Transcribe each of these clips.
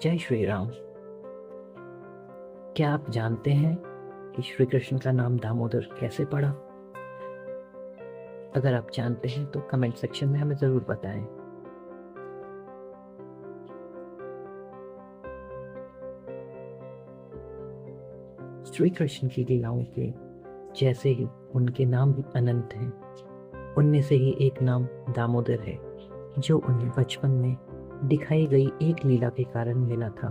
जय श्री राम। क्या आप जानते हैं कि श्री कृष्ण का नाम दामोदर कैसे पड़ा? अगर आप जानते हैं तो कमेंट सेक्शन में हमें जरूर बताएं। श्री कृष्ण की लीलाओं के जैसे ही उनके नाम भी अनंत हैं, उनमें से ही एक नाम दामोदर है, जो उन्हें बचपन में दिखाई गई एक लीला के कारण मिला था।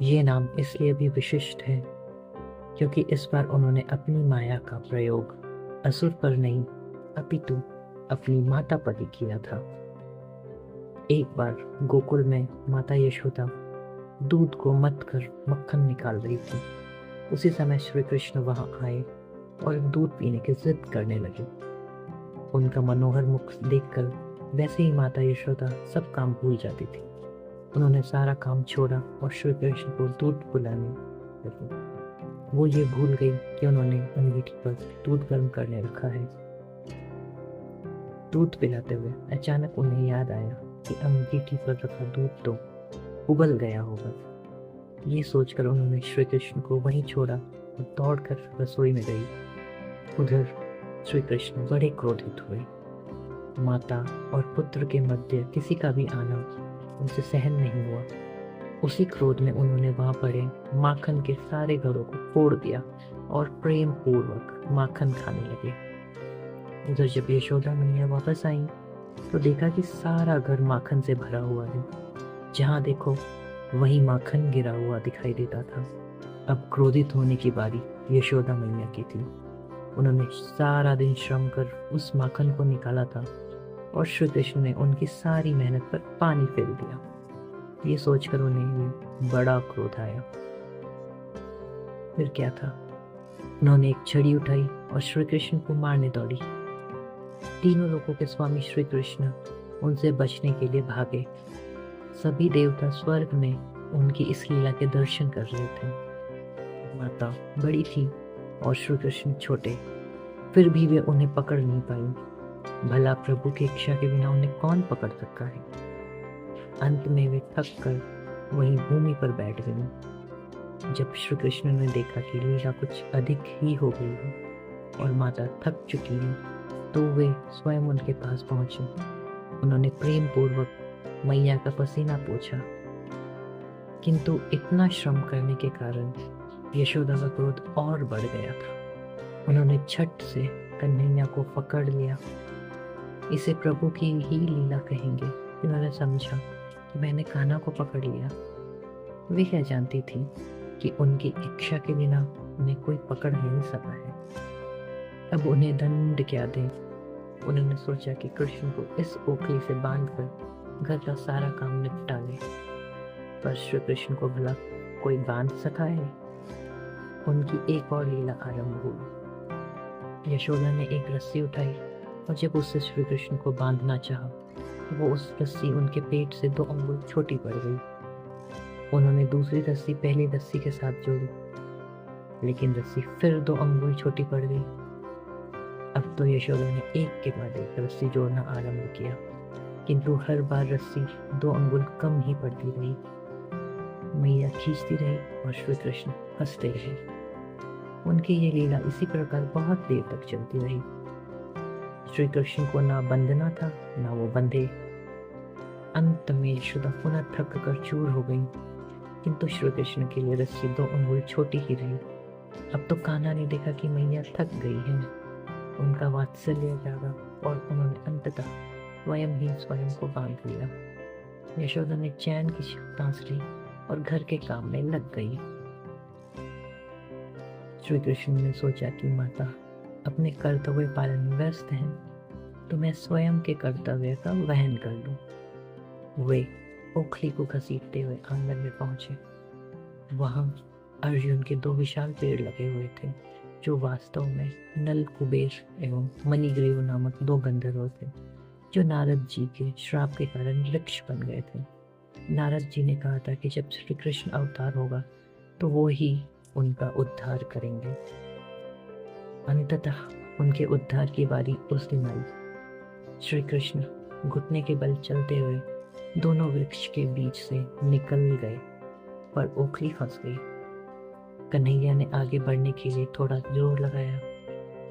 ये नाम इसलिए भी विशिष्ट है क्योंकि इस बार उन्होंने अपनी माया का प्रयोग असुर पर नहीं अपितु अपनी माता पर ही किया था। एक बार गोकुल में माता यशोदा दूध को मथ कर मक्खन निकाल रही थी। उसी समय श्री कृष्ण वहां आए और दूध पीने की जिद करने लगे। उनका मनोहर मुख देखकर वैसे ही माता यशोदा सब काम भूल जाती थी। उन्होंने सारा काम छोड़ा और श्री कृष्ण को दूध पिलाने लगी। वो ये भूल गई कि उन्होंने अंगीठी पर दूध गर्म करने रखा है। दूध पिलाते हुए अचानक उन्हें याद आया कि अंगीठी पर रखा दूध तो उबल गया होगा। ये सोचकर उन्होंने श्री कृष्ण को वहीं छोड़ा और दौड़कर रसोई में गई। उधर श्री कृष्ण बड़े क्रोधित हुए। माता और पुत्र के मध्य किसी का भी आना उनसे सहन नहीं हुआ। उसी क्रोध में उन्होंने वहां पड़े माखन के सारे घड़ों को फोड़ दिया और प्रेम पूर्वक माखन खाने लगे। उधर जब यशोदा मैया वापस आई तो देखा कि सारा घर माखन से भरा हुआ है। जहां देखो वही माखन गिरा हुआ दिखाई देता था। अब क्रोधित होने की बारी यशोदा मैया की थी। उन्होंने सारा दिन श्रम कर उस माखन को निकाला था और श्री कृष्ण ने उनकी सारी मेहनत पर पानी फेर दिया। ये सोचकर उन्हें बड़ा क्रोध आया। फिर क्या था, उन्होंने एक छड़ी उठाई और श्री कृष्ण को मारने दौड़ी। तीनों लोगों के स्वामी श्री कृष्ण उनसे बचने के लिए भागे। सभी देवता स्वर्ग में उनकी इस लीला के दर्शन कर रहे थे। माता बड़ी थी और श्री कृष्ण छोटे, फिर भी वे उन्हें पकड़ नहीं पाई। भला प्रभु की इच्छा के बिना उन्हें कौन पकड़ सकता है। अंत में वे थक कर वहीं भूमि पर बैठ गई। जब श्री कृष्ण ने देखा कि लीला कुछ अधिक ही हो गई है और माता थक चुकी है, तो वे स्वयं उनके पास पहुंचे। उन्होंने प्रेम पूर्वक मैया का पसीना पोंछा, किंतु इतना श्रम करने के कारण यशोदा का क्रोध और बढ़ गया था। उन्होंने झट से कन्हैया को पकड़ लिया। इसे प्रभु की ही लीला कहेंगे। उन्होंने समझा कि मैंने कान्हा को पकड़ लिया। वे क्या जानती थी कि उनकी इच्छा के बिना उन्हें कोई पकड़ नहीं सका है। अब उन्हें दंड क्या दें। उन्होंने सोचा कि कृष्ण को इस ओखली से बांधकर घर का सारा काम निपटा ले, पर श्री कृष्ण को भला कोई बांध सका है। उनकी एक और लीला आरंभ हुई। यशोदा ने एक रस्सी उठाई और जब उससे श्री कृष्ण को बांधना चाहा, वो उस रस्सी उनके पेट से 2 अंगुल छोटी पड़ गई। उन्होंने दूसरी रस्सी पहली रस्सी के साथ जोड़ी, लेकिन रस्सी फिर 2 अंगुल छोटी पड़ गई। अब तो यशोदा ने एक के बाद एक रस्सी जोड़ना आरंभ किया, किंतु हर बार रस्सी 2 अंगुल कम ही पड़ती रही। मैया खींचती रही और श्री कृष्ण हंसते रहे। उनकी ये लीला इसी प्रकार बहुत देर तक चलती रही। श्री कृष्ण को ना बंधना था ना वो बंधे। अंत में यशोदा पुनः थक कर चूर हो गई, किंतु श्री कृष्ण के लिए रस्सी 2 अंगुल छोटी ही रही। अब तो कान्हा ने देखा कि मैया थक गई है। उनका वात्सल्य जागा और उन्होंने अंततः स्वयं को बांध लिया। यशोदा ने चैन की सांस ली और घर के काम में लग गई। श्री कृष्ण ने सोचा कि माता अपने कर्तव्य पालन में व्यस्त हैं, तो मैं स्वयं के कर्तव्य का वहन कर लूं। वे ओखली को घसीटते हुए आंगन में पहुंचे। वहां अर्जुन के 2 विशाल पेड़ लगे हुए थे, जो वास्तव में नल कुबेर एवं मणिग्रीव नामक 2 गंधर्व थे, जो नारद जी के श्राप के कारण वृक्ष बन गए थे। नारद जी ने कहा था कि जब श्री कृष्ण अवतार होगा तो वो ही उनका उद्धार करेंगे। अंततः उनके उद्धार की बारी उस दिन आई। श्री कृष्ण घुटने के बल चलते हुए दोनों वृक्ष के बीच से निकल गए, पर ओखली फंस गई। कन्हैया ने आगे बढ़ने के लिए थोड़ा जोर लगाया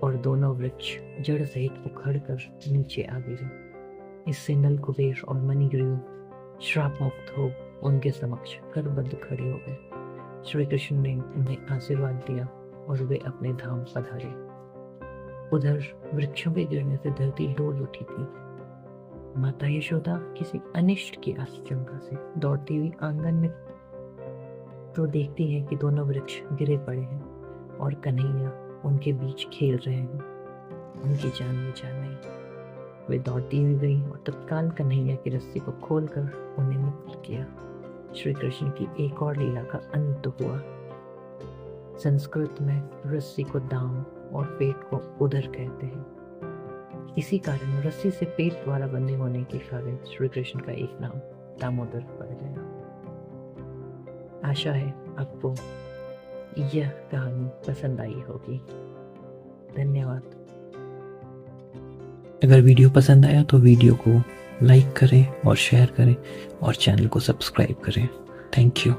और दोनों वृक्ष जड़ सहित उखड़ कर नीचे आ गिरे। इससे नल कुबेर और मणिग्रीव श्राप मुक्त हो उनके समक्ष करबद्ध खड़े हो गए। श्री कृष्ण ने उन्हें आशीर्वाद दिया और वे अपने धाम पधारे। उधर वृक्षों के गिरने से धरती डोल उठी थी। माता यशोदा किसी अनिष्ट की आशंका से दौड़ती हुई आंगन में तो देखती है कि दोनों वृक्ष गिरे पड़े हैं और कन्हैया उनके बीच खेल रहे हैं। उनकी जान में जान नहीं। वे दौड़ती हुई गई और तत्काल कन्हैया की रस्सी को खोलकर उन्हें मुक्त किया। श्री कृष्ण की एक और लीला का अंत हुआ। संस्कृत में रस्सी को दाम और पेट को उदर कहते हैं। इसी कारण रस्सी से पेट द्वारा बंधे होने के कारण श्री कृष्ण का एक नाम दामोदर पड़ गया। आशा है आपको यह कहानी पसंद आई होगी। धन्यवाद। अगर वीडियो पसंद आया तो वीडियो को लाइक करें और शेयर करें और चैनल को सब्सक्राइब करें। Thank you.